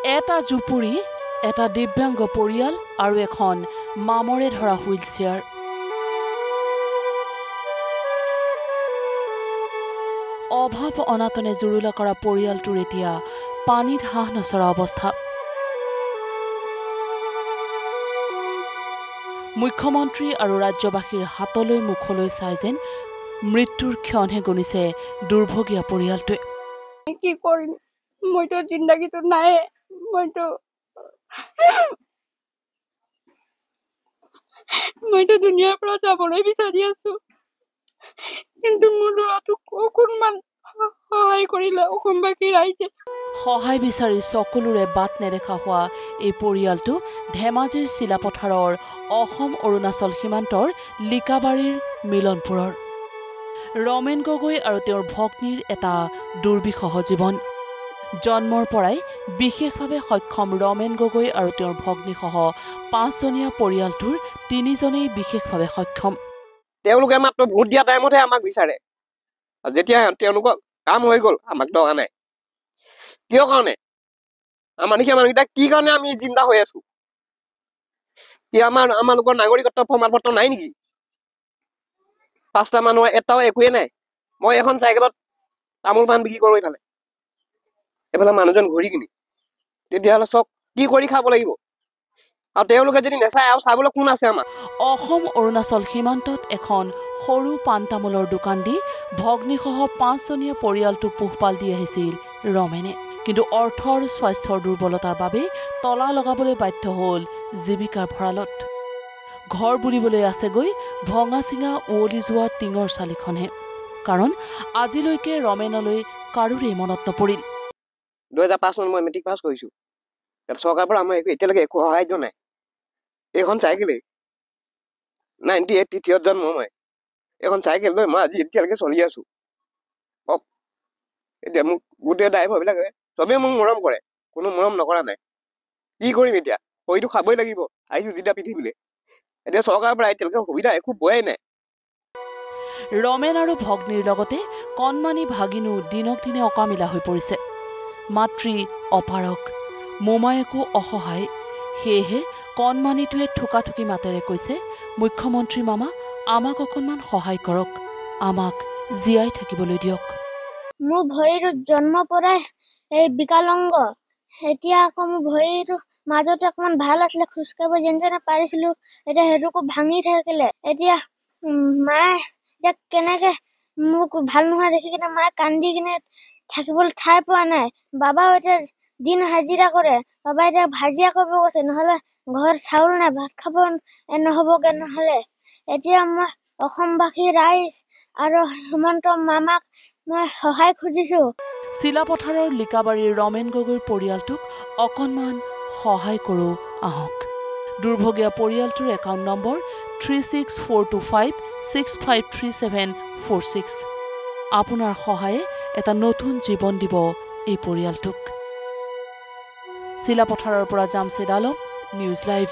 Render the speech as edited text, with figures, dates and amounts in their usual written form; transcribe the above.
এটা জুপুৰি, এটা দিব্যাংগ পৰিয়াল আৰু এখন মামৰে ধৰা হুইল চেয়াৰ। অভাৱ অনাটনে জুৰুলা কৰা পৰিয়ালটোৰ এতিয়া পানীত হাঁহ নচৰা অৱস্থা। মুখ্যমন্ত্ৰী আৰু ৰাজ্যবাসীৰ হাতলৈ মুখলৈ চাই যেন মৃত্যুৰ ক্ষণহে গণিছে দুৰ্ভগীয়া পৰিয়ালটোৱে। কি কৰিম, মইতো জিন্দাগীটো নাই, মইতো দুনিয়াৰ পৰা যাবলৈ বিচাৰি আছো, কিন্তু মোৰ ল'ৰাটোক অকণমান সহায় কৰিলে অসমবাসী ৰাইজে। সহায় বিচাৰি সকলোৰে বাট নেদেখা হোৱা এই পৰিয়ালটো ধেমাজিৰ চিলাপথাৰৰ অসম অৰুণাচল সীমান্তৰ লিকাবাৰীৰ মিলনপুৰৰ। ৰমেন গগৈ আৰু তেওঁৰ ভগ্নীৰ এটা দুৰ্বিষহ জীৱন। জন্মৰ পৰাই বিশেষভাৱে সক্ষম ৰমেন গগৈ আৰু তেওঁৰ ভগ্নীসহ 5জনীয়া পৰিয়ালটোৰ 3জনেই বিশেষভাৱে সক্ষম। তেওঁলোকে মাত্ৰ ভোট দিয়া টাইমতহে আমাক বিচাৰে, যেতিয়া তেওঁলোকৰ কাম হৈ গ'ল আমাক দৰকাৰ নাই। কিয় কাৰণে আমাৰ নিচিনা মানুহকেইটা কি কাৰণে আমি জিন্দা হৈ আছো? কি আমালোকৰ নাগৰিকত্ব প্ৰমাণ পত্ৰ নাই নেকি? 5টা মানুহৰ এটাও একোৱে নাই। মই এখন চাইকেলত তামোল পাণ বিক্ৰী কৰোঁ, এইফালে মানুহজন ঘূৰি কিনি, তেতিয়াহ'লে চব কি কৰি খাব লাগিব? আৰু তেওঁলোকে যদি নেচায় আৰু চাবলৈ কোন আছে আমাৰ? অসম অৰুণাচল সীমান্তত এখন সৰু পাণ তামোলৰ দোকান দি ভগ্নীসহ 5জনীয়া পৰিয়ালটোক পোহপাল দি আহিছিল ৰমেনে। কিন্তু অৰ্থ আৰু স্বাস্থ্যৰ দুৰ্বলতাৰ বাবে তলা লগাবলৈ বাধ্য হ'ল জীৱিকাৰ ভঁৰালত। ঘৰ বুলিবলৈ আছেগৈ ভঙা চিঙা উৱলি যোৱা টিঙৰ চালিখনহে। কাৰণ আজিলৈকে ৰমেনলৈ কাৰোৰেই মনত নপৰিল। 2005 চনত মই মেট্ৰিক পাছ কৰিছোঁ। চৰকাৰৰ পৰা আমাৰ এতিয়ালৈকে একো সাহায্য নাই। এইখন চাইকেলেই 98 তৃতীয়ত জন্ম মই। এখন চাইকেল লৈ মই আজি এতিয়ালৈকে চলি আছো। এতিয়া মোক গোটেই ড্ৰাইভাৰবিলাকে চবেই মোক মৰম কৰে, কোনো মৰম নকৰা নাই। কি কৰিম এতিয়া? হয়তো খাবই লাগিব, আহিছো যেতিয়া পৃথিৱীলৈ। এতিয়া চৰকাৰৰ পৰা এতিয়ালৈকে সুবিধা একো পোৱাই নাই। ৰমেন আৰু ভগ্নীৰ লগতে কণমানি ভাগিনো দিনক দিনে অকামিলা হৈ পৰিছে। মাতৃ অপাৰক, মোমায়েকো অসহায়। সেয়েহে কণমানিটোৱে থোকাথুকি মাতেৰে কৈছে, মুখ্যমন্ত্ৰী মামা, আমাক অকণমান সহায় কৰক, আমাক জীয়াই থাকিবলৈ দিয়ক। মোৰ ভৰিৰ জন্মৰ পৰাই এই বিকলাংগ। এতিয়া আকৌ মোৰ ভৰিটো মাজতে অকণমান ভাল আছিলে, খোজকাঢ়িব যেনে পাৰিছিলো, এতিয়া সেইটোকো ভাঙি থাকিলে। এতিয়া মায়ে এতিয়া কেনেকে মোক ভাল নোহোৱা দেখি কিনে মায়ে কান্দি কিনে থাকিবলৈ ঠাই পোৱা নাই। বাবাও এতিয়া দিন হাজিৰা কৰে, বাবা এতিয়া ভাজিয়া কৰিব গৈছে, নহ'লে ঘৰত চাউল নাই, ভাত খাব নহ'বগে। নহ'লে এতিয়া মই অসমবাসী ৰাইজ আৰু হিমন্ত মামাক মই সহায় খুজিছো। চিলাপথাৰৰ লিকাবাৰীৰ ৰমেন গগৈৰ পৰিয়ালটোক অকণমান সহায় কৰোঁ আহক। দুৰ্ভগীয়া পৰিয়ালটোৰ একাউণ্ট নম্বৰ 364256534746। আপোনাৰ সহায়ে এটা নতুন জীৱন দিব এই পৰিয়ালটোক। চিলাপথাৰৰ পৰা জামছেদ আলম, নিউজ লাইভ।